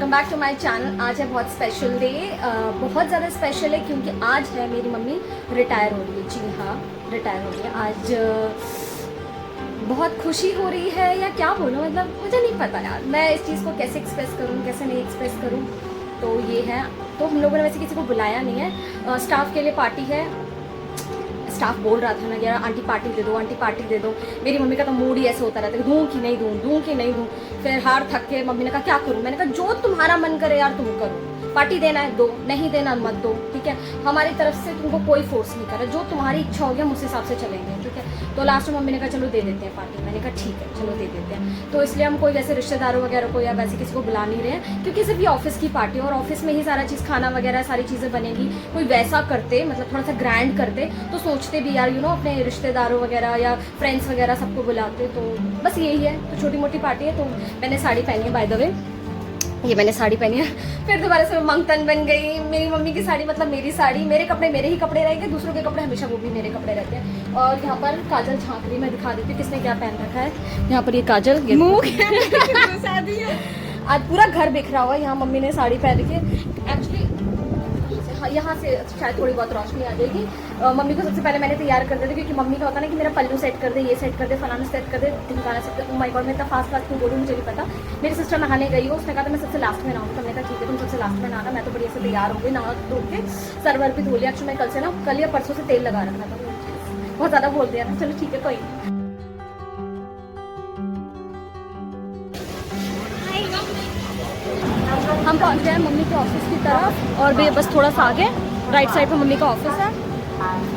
Welcome back to my channel. आज है बहुत स्पेशल डे, बहुत ज़्यादा स्पेशल है क्योंकि आज है मेरी मम्मी रिटायर हो रही है। जी हाँ, रिटायर हो रही है आज। बहुत खुशी हो रही है या क्या बोलूँ, मतलब मुझे नहीं पता यार मैं इस चीज़ को कैसे एक्सप्रेस करूँ कैसे नहीं एक्सप्रेस करूँ। तो ये है, तो हम लोगों ने वैसे किसी को बुलाया नहीं है, स्टाफ के लिए पार्टी है। स्टाफ बोल रहा था ना यार आंटी पार्टी दे दो, आंटी पार्टी दे दो। मेरी मम्मी का तो मूड ही ऐसे होता रहता है, दूँ कि नहीं दूँ, दूँ कि नहीं दूँ। फिर हार थक के मम्मी ने कहा क्या करूँ, मैंने कहा जो तुम्हारा मन करे यार तुम करो, पार्टी देना है दो, नहीं देना मत दो, ठीक है। हमारी तरफ से तुमको कोई फोर्स नहीं कर रहा, जो तुम्हारी इच्छा होगी हम उस हिसाब से चलेंगे, ठीक है। तो लास्ट में मम्मी ने कहा चलो दे देते हैं पार्टी, मैंने कहा ठीक है चलो दे देते हैं। तो इसलिए हम कोई वैसे रिश्तेदारों वगैरह को या वैसे किसी को बुला नहीं रहे हैं, क्योंकि सिर्फ ये ऑफिस की पार्टी है और ऑफिस में ही सारा चीज़ खाना वगैरह सारी चीज़ें बनेगी। कोई वैसा करते मतलब थोड़ा सा ग्रैंड करते तो सोचते भी यार अपने रिश्तेदारों वगैरह या फ्रेंड्स वगैरह सबको बुलाते। तो बस यही है, तो छोटी मोटी पार्टी है। तो मैंने साड़ी पहनी है, बाय द वे ये मैंने साड़ी पहनी है। फिर दोबारा से मंगतन बन गई, मेरी मम्मी की साड़ी मतलब मेरी साड़ी, मेरे कपड़े मेरे ही कपड़े रहेंगे, दूसरों के कपड़े हमेशा वो भी मेरे कपड़े रहते हैं। और यहाँ पर काजल झांक रही, मैं दिखा देती हूँ किसने क्या पहन रखा है। यहाँ पर ये काजल आज पूरा घर बिखरा हुआ है। यहाँ मम्मी ने साड़ी पहन रखी है। एक्चुअली यहाँ से शायद थोड़ी बहुत रोशनी आ जाएगी। मम्मी को सबसे पहले मैंने तैयार कर दिया था, क्योंकि मम्मी का होता है ना कि मेरा पल्लू सेट कर दे, ये सेट कर दे, फलाना सेट कर दे, ढिमकाना सेट कर दे। माय गॉड मैं इतना फास्ट फास्ट क्यों बोलूँ मुझे नहीं पता। मेरी सिस्टर नहाने गई हो, उसने कहा था मैं सबसे लास्ट में नहाऊँ, तो मैंने कहा ठीक है तुम सबसे लास्ट में नहाना। मैं तो बढ़िया से तैयार हो गई, नहा धो के सर्वर भी धो लिया। एक्चुअली मैं कल से ना कल या परसों से तेल लगा रखा था, बहुत ज़्यादा बोल दिया ना, चलो ठीक है कोई नहीं। हम पहुंच गए हैं मम्मी के ऑफिस की तरफ, और भी बस थोड़ा सा आगे राइट साइड पे मम्मी का ऑफिस है।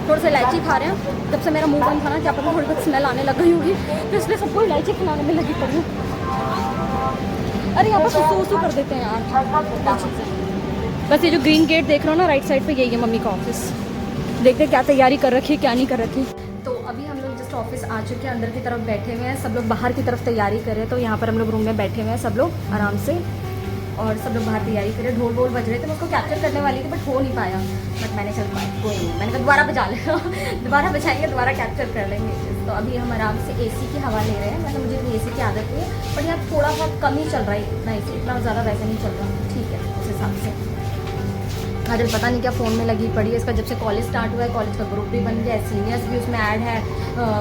थोड़ा सा इलायची खा रहे हैं, जब से मेरा मुंह बंद था ना क्या पता थोड़ी बहुत स्मेल आने लग गई होगी, तो इसलिए सबको इलायची खिलाने में लगी पड़ी हूँ। अरे यहाँ पर सुसु कर देते हैं यार चीज़ें। बस ये जो ग्रीन गेट देख रहे हो ना राइट साइड पे, यही है मम्मी का ऑफिस। देखते क्या तैयारी कर रखी है क्या नहीं कर रखी। तो अभी हम लोग जस्ट ऑफिस आ चुके हैं, अंदर की तरफ बैठे हुए हैं, सब लोग बाहर की तरफ तैयारी कर रहे हैं। तो यहाँ पर हम लोग रूम में बैठे हुए हैं सब लोग आराम से, और सब लोग बाहर तैयारी कर रहे हैं। ढोल वोल बज रहे थे, मैं उसको कैप्चर करने वाली थी बट हो नहीं पाया, बट मैंने चल पाया कोई नहीं, मैंने कहा दोबारा बजा लेना दोबारा बजाएंगे, दोबारा कैप्चर कर लेंगे। तो अभी हम आराम से एसी की हवा ले रहे हैं, मतलब मुझे इतनी एसी की आदत नहीं है, पर यहाँ थोड़ा बहुत कम ही चल रहा है, इतना एसी, इतना ज़्यादा वैसे नहीं चल रहा, ठीक है उस हिसाब से। काजल पता नहीं क्या फ़ोन में लगी पड़ी है, इसका जब से कॉलेज स्टार्ट हुआ है, कॉलेज का ग्रुप भी बन गया है, सीनियर्स भी उसमें ऐड है,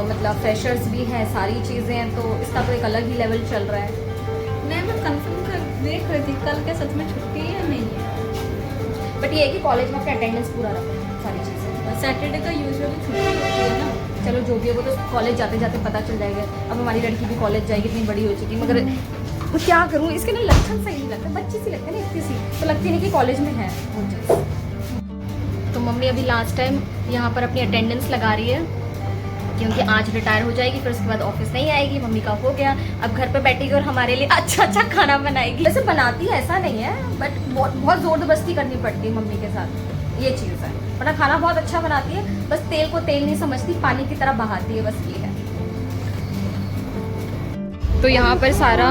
मतलब फ्रेशर्स भी हैं, सारी चीज़ें हैं, तो इसका तो एक अलग ही लेवल चल रहा है। मैं कंफर्म कर देख रही थी कल क्या सच में छुट्टी है या नहीं है, बट ये है कि कॉलेज में अपना अटेंडेंस पूरा रखो, सारी चीज़ें। सैटरडे का यूजुअली छुट्टी होती है ना। चलो जो भी है वो तो कॉलेज जाते जाते पता चल जाएगा। अब हमारी लड़की भी कॉलेज जाएगी, इतनी बड़ी हो चुकी, मगर तो क्या करूँ, इसके ना लक्षण सही नहीं लगता, बच्ची सी लगती है ना इतनी सी, तो लगती नहीं कि कॉलेज में है वो चीज़। तो मम्मी अभी लास्ट टाइम यहाँ पर अपनी अटेंडेंस लगा रही है, क्योंकि आज रिटायर हो जाएगी, फिर उसके बाद ऑफिस नहीं आएगी। मम्मी का हो गया, अब घर पे बैठेगी और हमारे लिए अच्छा अच्छा खाना बनाएगी। वैसे बनाती है ऐसा नहीं है, बट बहुत ज़बरदस्ती करनी पड़ती है मम्मी के साथ, ये चीज़ है। वरना खाना बहुत अच्छा बनाती है, बस तेल को तेल नहीं समझती, पानी की तरह बहाती है, बस ये है। तो यहाँ पर सारा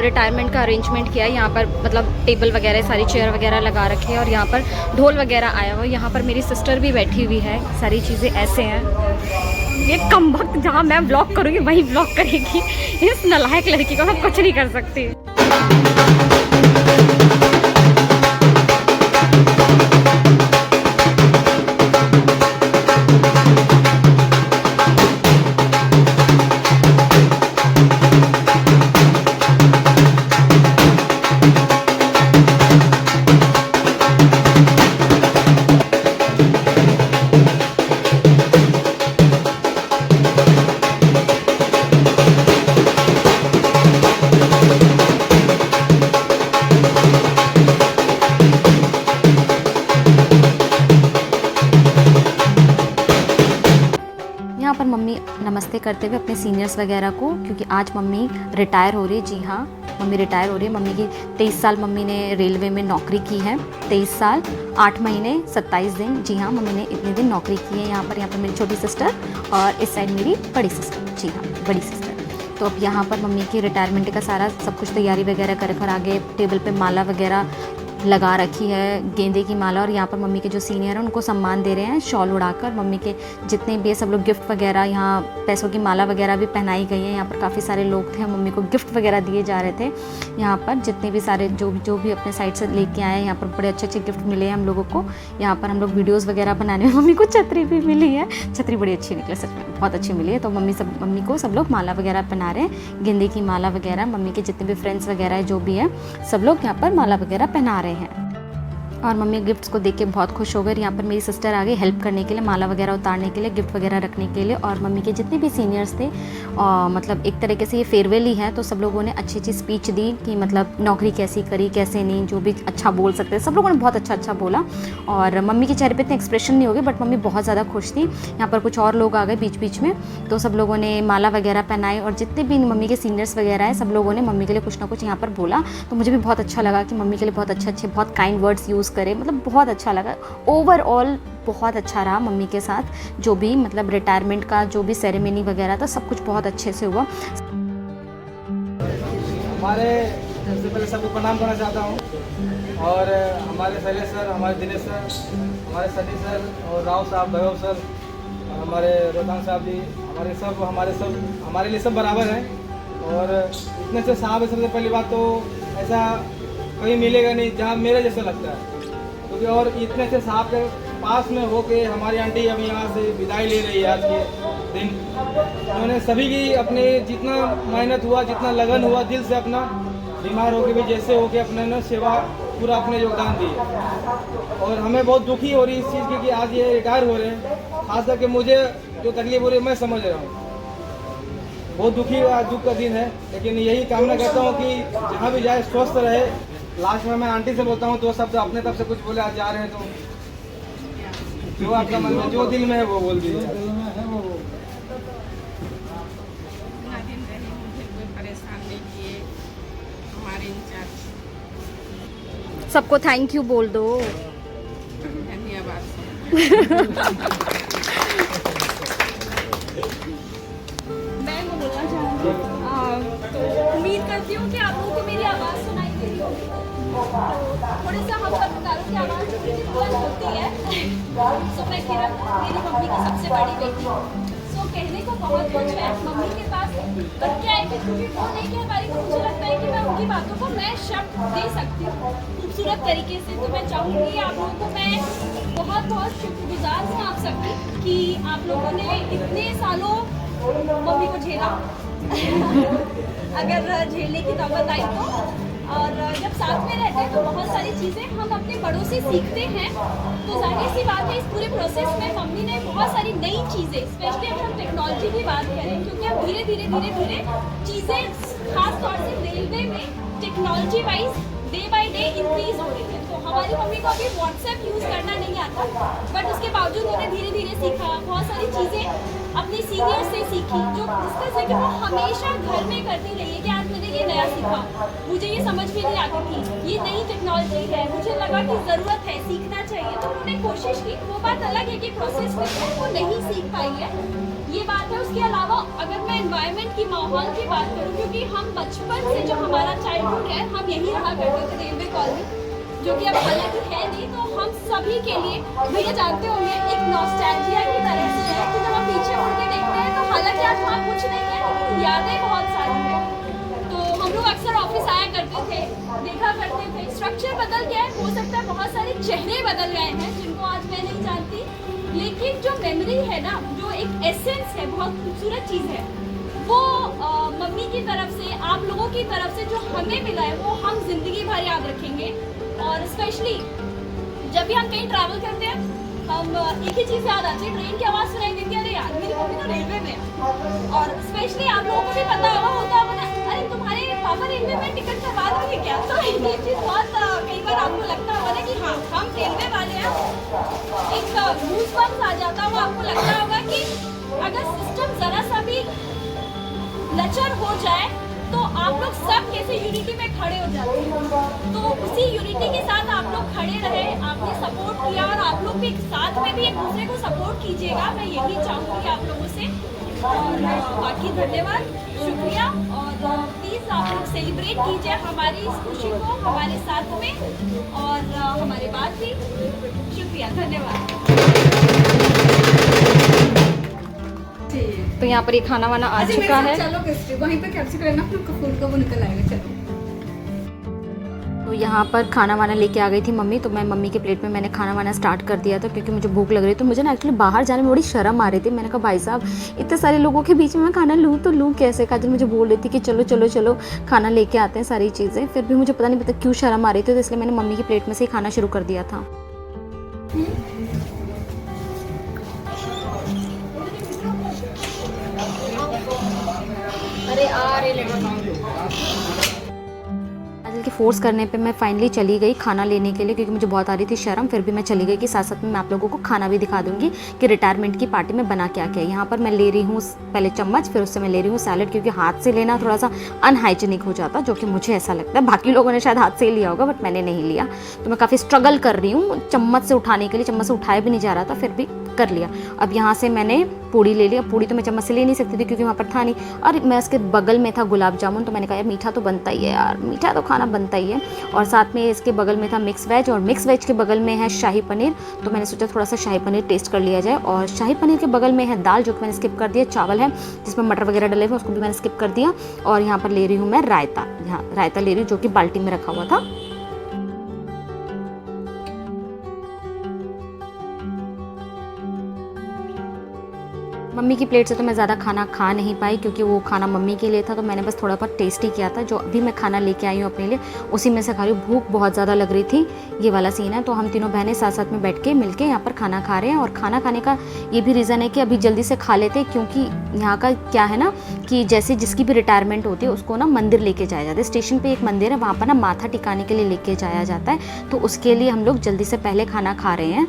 रिटायरमेंट का अरेंजमेंट किया है, यहाँ पर मतलब टेबल वगैरह सारी चेयर वगैरह लगा रखे हैं, और यहाँ पर ढोल वगैरह आया हुआ है। यहाँ पर मेरी सिस्टर भी बैठी हुई है, सारी चीज़ें ऐसे हैं। ये कम वक्त जहाँ मैं ब्लॉग करूँगी वहीं ब्लॉग करेगी, इस नालायक लड़की को मैं कुछ नहीं कर सकती। यहाँ पर मम्मी नमस्ते करते हुए अपने सीनियर्स वगैरह को, क्योंकि आज मम्मी रिटायर हो रही है। जी हाँ, मम्मी रिटायर हो रही है। मम्मी की 23 साल मम्मी ने रेलवे में नौकरी की है, 23 साल 8 महीने 27 दिन। जी हाँ, मम्मी ने इतने दिन नौकरी की है। यहाँ पर मेरी छोटी सिस्टर, और इस साइड मेरी बड़ी सिस्टर। जी हाँ, बड़ी सिस्टर। तो अब यहाँ पर मम्मी की रिटायरमेंट का सारा सब कुछ तैयारी वगैरह कर आगे टेबल पे माला वगैरह लगा रखी है गेंदे की माला, और यहाँ पर मम्मी के जो सीनियर हैं उनको सम्मान दे रहे हैं शॉल उड़ाकर। मम्मी के जितने भी सब लोग गिफ्ट वगैरह, यहाँ पैसों की माला वगैरह भी पहनाई गई है। यहाँ पर काफ़ी सारे लोग थे, मम्मी को गिफ्ट वगैरह दिए जा रहे थे। यहाँ पर जितने भी सारे जो भी अपने साइड से लेके आए हैं, यहाँ पर बड़े अच्छे गिफ्ट मिले हैं हम लोगों को। यहाँ पर हम लोग वीडियोज़ वगैरह बनाने में, मम्मी को छतरी भी मिली है, छतरी बड़ी अच्छी निकली, सच में बहुत अच्छी मिली है। तो मम्मी को सब लोग माला वगैरह पहना रहे हैं, गेंदे की माला वगैरह। मम्मी के जितने भी फ्रेंड्स वगैरह है जो भी है सब लोग यहाँ पर माला वगैरह पहना रहे हैं। और मम्मी गिफ्ट्स को देख के बहुत खुश हो गए। यहाँ पर मेरी सिस्टर आ गई हेल्प करने के लिए, माला वगैरह उतारने के लिए, गिफ्ट वगैरह रखने के लिए। और मम्मी के जितने भी सीनियर्स थे, मतलब एक तरीके से ये फेयरवेल ही है, तो सब लोगों ने अच्छी अच्छी स्पीच दी कि मतलब नौकरी कैसी करी, कैसे नहीं, जो भी अच्छा बोल सकते सब लोगों ने बहुत अच्छा बोला। और मम्मी के चेहरे पे इतने एक्सप्रेशन नहीं हो गए, बट मम्मी बहुत ज़्यादा खुश थी। यहाँ पर कुछ और लोग आ गए बीच बीच में, तो सब लोगों ने माला वगैरह पहनाई। और जितने भी मम्मी के सीनियर्स वगैरह है सब लोगों ने मम्मी के लिए कुछ ना कुछ यहाँ पर बोला। तो मुझे भी बहुत अच्छा लगा कि मम्मी के लिए बहुत अच्छे बहुत काइंड वर्ड्स यूज़ करे, मतलब बहुत अच्छा लगा। ओवरऑल बहुत अच्छा रहा मम्मी के साथ, जो भी मतलब रिटायरमेंट का जो भी सेरेमनी वगैरह था सब कुछ बहुत अच्छे से हुआ। हमारे सबसे पहले सबको प्रणाम करना चाहता हूँ, और हमारे शैलेश सर, हमारे दिनेश सर, हमारे सनी सर और राव साहब, वैभव सर, हमारे रोहतान साहब जी, हमारे लिए सब बराबर हैं। और इतने से साहब है, सबसे पहली बात तो ऐसा कहीं मिलेगा नहीं जहाँ मेरे जैसा लगता है, क्योंकि और इतने से साहब के पास में हो के हमारी आंटी अभी यहाँ से विदाई ले रही है आज के दिन। उन्होंने सभी की अपने जितना मेहनत हुआ, जितना लगन हुआ, दिल से अपना बीमार होके भी जैसे होके अपने ने सेवा पूरा अपने योगदान दिए। और हमें बहुत दुखी हो रही इस चीज़ की कि आज ये रिटायर हो रहे हैं। खास करके मुझे जो तकलीफ हो रही है मैं समझ रहा हूँ, बहुत दुख का दिन है। लेकिन यही कामना करता हूँ कि जहाँ भी जाए स्वस्थ रहे। लास्ट में मैं आंटी से बोलता हूँ तो सब अपने तरफ से कुछ बोले, आज जा रहे हैं तो जो आपका मन में जो दिल में है वो बोल दीजिए। सबको थैंक यू बोल दो। धन्यवाद। मैं वो बोलना चाहूँगी, तो उम्मीद करती हूँ कि आप लोगों को मेरी आवाज़ सुनाई दे रही होगी। थोड़े से हम पत्रकारों की आवाज़ मुझे बुलंद होती है। सो मैं किरण, मेरी मम्मी की सबसे बड़ी बेटी। सो कहने को बहुत कुछ है मम्मी के पास, पर क्या है कि क्योंकि वो नहीं कह पा रही, तो मुझे लगता है कि मैं उनकी बातों को मैं शब्द दे सकती हूँ खूबसूरत तरीके से। तो मैं चाहूँगी आप लोगों को मैं बहुत शुक्रगुजार हूँ आप सबकी कि आप लोगों ने इतने सालों मम्मी को झेला अगर झेलने की नौबत आई तो। और जब साथ में रहते हैं तो बहुत सारी चीज़ें हम अपने बड़ों से सीखते हैं। तो जाहिर सी बात है इस पूरे प्रोसेस में मम्मी ने बहुत सारी नई चीज़ें, स्पेशली अगर हम टेक्नोलॉजी की बात करें, क्योंकि अब धीरे धीरे चीज़ें खास तौर से रेलवे में technology wise day by day increase हो रही है। तो हमारी मम्मी को अभी व्हाट्सएप यूज़ करना नहीं आता, बट उसके बावजूद उन्होंने धीरे धीरे सीखा। बहुत सारी चीज़ें अपने सीनियर से सीखी, जो डिस्कस है कि वो हमेशा घर में करती रही है कि आज मैंने ये नया सीखा, मुझे ये समझ में नहीं आती थी, ये नई टेक्नोलॉजी है, मुझे लगा कि ज़रूरत है, सीखना चाहिए। तो उन्होंने कोशिश की। वो बात अलग है कि प्रोसेस में है वो नहीं सीख पाई है, ये बात है। उसके अलावा अगर मैं एनवायरनमेंट की, माहौल की बात करूँ, क्योंकि हम बचपन से जो हमारा चाइल्डहुड है हम यहीं रहा करते थे, रेलवे कॉलोनी, जो कि अब हालांकि है नहीं। तो हम सभी के लिए, भैया जानते होंगे, एक नॉस्टैल्जिया की तरह से है कि जब हम पीछे मुड़ के देखते हैं तो हालांकि आज वहाँ कुछ नहीं है, लेकिन यादें बहुत सारी हैं। तो हम लोग अक्सर ऑफिस आया करते थे, देखा करते थे। स्ट्रक्चर बदल गया है, हो सकता है बहुत सारे चेहरे बदल गए हैं जिनको आज मैं नहीं जानती, लेकिन जो मेमोरी है ना, जो एक एसेंस है, बहुत खूबसूरत चीज़ है, वो मम्मी की तरफ से, आप लोगों की तरफ से जो हमें मिला है वो हम जिंदगी भर याद रखेंगे। और स्पेशली जब भी हम कहीं ट्रैवल करते हैं हम एक ही चीज़ याद आती है, ट्रेन की आवाज़ सुनाई देती है, अरे यार मेरी मम्मी तो रेलवे में है। और स्पेशली आप लोगों को भी पता होगा ना, अरे तुम्हारे पापा रेलवे में टिकट करवा दोगे क्या? तो ये चीज़ बहुत कई बार आपको लगता होगा ना कि हाँ हम रेलवे वाले हैं, एक गूज़बम्स आ जाता होगा, आपको लगता होगा कि अगर सिस्टम ज़रा सा भी लचर हो जाए तो आप लोग सब कैसे यूनिटी में खड़े हो जाते हैं। तो उसी यूनिटी के साथ आप लोग खड़े रहे, आपने सपोर्ट किया, और आप लोग भी साथ में भी एक दूसरे को सपोर्ट कीजिएगा, मैं यही चाहूँगी आप लोगों से। और बाकी धन्यवाद, शुक्रिया। और प्लीज़ प्लीज़ आप लोग सेलिब्रेट कीजिए हमारी इस खुशी को हमारे साथ में और हमारे बाद भी। शुक्रिया, धन्यवाद। तो यहाँ पर ये खाना वाना आ चुका है। चलो वहीं पे कैप्सिकम रहना, फिर फूल का वो निकल आएगा। चलो तो यहाँ पर खाना वाना लेके आ गई थी मम्मी, तो मैं मम्मी के प्लेट में मैंने खाना वाना स्टार्ट कर दिया था क्योंकि मुझे भूख लग रही थी। मुझे ना एक्चुअली बाहर जाने में बड़ी शर्म आ रही थी। मैंने कहा भाई साहब इतने सारे लोगों के बीच में मैं खाना लूँ तो लूँ कैसे। काजल मुझे बोल रही थी कि चलो चलो चलो खाना लेके आते हैं सारी चीज़ें, फिर भी मुझे पता नहीं पता क्यों शर्म आ रही थी, तो इसलिए मैंने मम्मी की प्लेट में से ही खाना शुरू कर दिया था। अरे काजल के फोर्स करने पे मैं फाइनली चली गई खाना लेने के लिए, क्योंकि मुझे बहुत आ रही थी शर्म। फिर भी मैं चली गई कि साथ साथ में मैं आप लोगों को खाना भी दिखा दूंगी कि रिटायरमेंट की पार्टी में बना क्या क्या है। यहाँ पर मैं ले रही हूँ पहले चम्मच, फिर उससे मैं ले रही हूँ सैलेड, क्योंकि हाथ से लेना थोड़ा सा अनहाइजीनिक हो जाता, जो कि मुझे ऐसा लगता है। बाकी लोगों ने शायद हाथ से ही लिया होगा बट मैंने नहीं लिया, तो मैं काफ़ी स्ट्रगल कर रही हूँ चम्मच से उठाने के लिए। चम्मच से उठाया भी नहीं जा रहा था, फिर भी कर लिया। अब यहाँ से मैंने पूड़ी ले लिया। पूड़ी तो मैं चम्मच से ले नहीं सकती थी क्योंकि वहाँ पर था नहीं, और मैं उसके बगल में था गुलाब जामुन, तो मैंने कहा यार मीठा तो बनता ही है यार, मीठा तो खाना बनता ही है। और साथ में इसके बगल में था मिक्स वेज, और मिक्स वेज के बगल में है शाही पनीर, तो मैंने सोचा थोड़ा सा शाही पनीर टेस्ट कर लिया जाए। और शाही पनीर के बगल में है दाल, जो कि मैंने स्किप कर दिया। चावल है जिसमें मटर वगैरह डले हुए, उसको भी मैंने स्किप कर दिया। और यहाँ पर ले रही हूँ मैं रायता, यहाँ रायता ले रही हूँ जो कि बाल्टी में रखा हुआ था। मम्मी की प्लेट से तो मैं ज़्यादा खाना खा नहीं पाई क्योंकि वो खाना मम्मी के लिए था, तो मैंने बस थोड़ा बहुत टेस्ट ही किया था। जो अभी मैं खाना लेके आई हूँ अपने लिए उसी में से खा रही हूँ। भूख बहुत ज़्यादा लग रही थी, ये वाला सीन है। तो हम तीनों बहनें साथ साथ में बैठ के मिलके यहाँ पर खाना खा रहे हैं। और खाना खाने का ये भी रीज़न है कि अभी जल्दी से खा लेते, क्योंकि यहाँ का क्या है ना कि जैसे जिसकी भी रिटायरमेंट होती है उसको ना मंदिर लेके जाया जाता है। स्टेशन पर एक मंदिर है, वहाँ पर ना माथा टिकाने के लिए लेके जाया जाता है, तो उसके लिए हम लोग जल्दी से पहले खाना खा रहे हैं।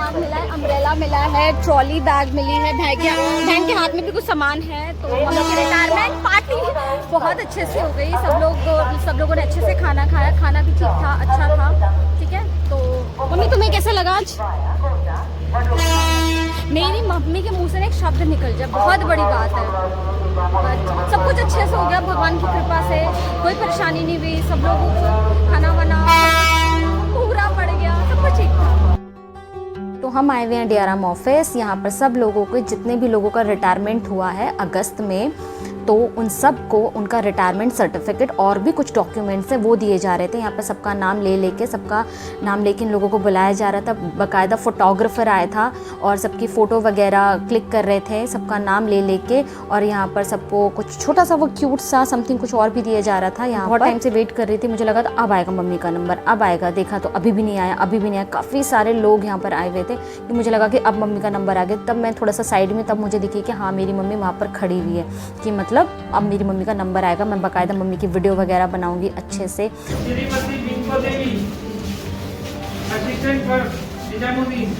सामान मिला है, अम्ब्रेला मिला है, ट्रॉली बैग मिली है, बहन के हाथ में भी कुछ सामान है। तो मम्मी की रिटायरमेंट पार्टी बहुत अच्छे से हो गई। सब लोगों ने अच्छे से खाना खाया, खाना भी ठीक था, अच्छा था। ठीक है, तो मम्मी तुम्हें कैसा लगा आज? मेरी मम्मी के मुंह से ना एक शब्द निकल जाए बहुत बड़ी बात है। बट सब कुछ अच्छे से हो गया भगवान की कृपा से, कोई परेशानी नहीं हुई। सब लोगों को खाना वाना पूरा पड़ गया, सब कुछ ठीक था। तो हम आए हुए हैं DRM ऑफिस। यहाँ पर सब लोगों को, जितने भी लोगों का रिटायरमेंट हुआ है अगस्त में, तो उन सब को उनका रिटायरमेंट सर्टिफिकेट और भी कुछ डॉक्यूमेंट्स हैं वो दिए जा रहे थे। यहाँ पर सबका नाम सबका नाम लेके इन लोगों को बुलाया जा रहा था। बाकायदा फोटोग्राफर आया था और सबकी फ़ोटो वगैरह क्लिक कर रहे थे, सबका नाम लेके। और यहाँ पर सबको कुछ छोटा सा वो क्यूट सा समथिंग कुछ और भी दिया जा रहा था। यहाँ बहुत टाइम से वेट कर रही थी, मुझे लगा था अब आएगा मम्मी का नंबर, अब आएगा। देखा तो अभी भी नहीं आया, काफ़ी सारे लोग यहाँ पर आए हुए थे कि मुझे लगा कि अब मम्मी का नंबर आ गया। तब मैं थोड़ा सा साइड में, तब मुझे दिखी कि हाँ मेरी मम्मी वहाँ पर खड़ी हुई है, कि मतलब अब मेरी मम्मी का नंबर आएगा। मैं बाकायदा मम्मी की वीडियो वगैरह बनाऊंगी अच्छे से। Shrimati Bingo Devi, assistant for Nizamuddin.